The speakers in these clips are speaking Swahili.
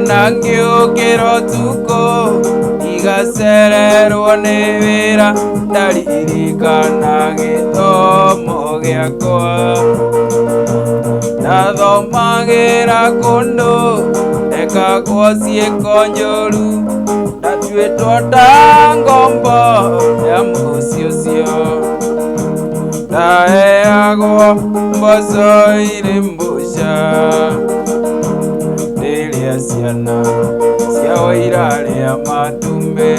Nangiukira tuko igacererwo nĩ wĩra ndaririkana gĩthomo gĩakwa ndathomagĩra kũndũ ndekagwo ciĩko njũru ndatuĩtwo ta ngombo ya mũciĩ ũcio ndaheagwo mboco irĩ mbũca ciana ciao irarĩa matumbĩ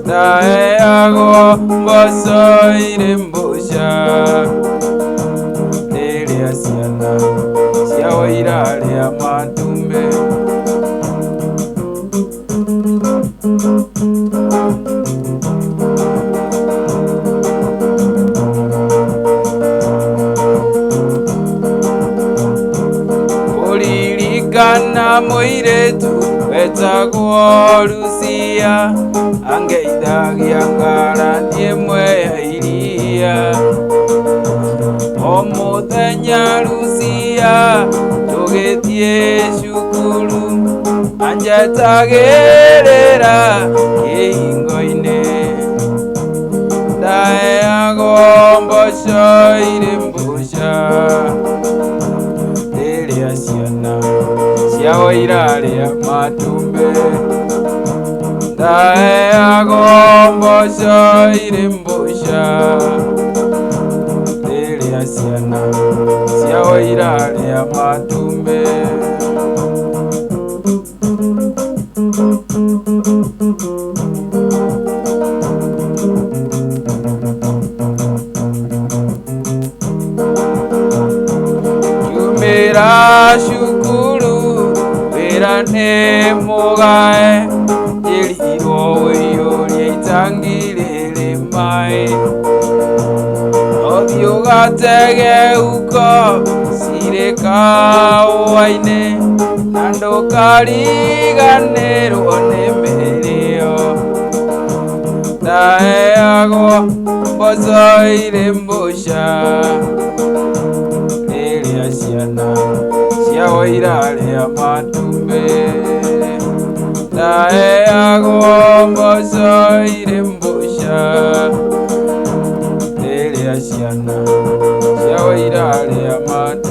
ndaheagwo mboco irĩ mbũca rĩrĩa ciana ciao irarĩa matumbĩ. Kana mũirĩtu wetagwo Lucia angeithagia ngarani ĩmwe ya iria o mũthenya Lucia tũgĩthiĩ cukuru anjetagĩrĩra kĩhingo-inĩ ndaheagwo mboco irĩ mbũca rĩrĩa ciana ciao irarĩa matumbĩ ndaheagwo mboco irĩ mbũca rĩrĩa ciana ciao irarĩa matumbĩ. Kiumĩra cukuru wĩra nĩ mũgae njĩrirwo ũiyũrie itangi rĩrĩ maĩ ũthiĩ ũgatege uko cirĩ kaũa-inĩ na ndũkariganĩrwo nĩ mĩrĩo ndaheagwo mboco irĩ mbũca rĩrĩa ciana ciao irarĩa matumbĩ ndaheagwo mboco irĩ mbũca rĩrĩa ciana ciao irarĩa matumbĩ.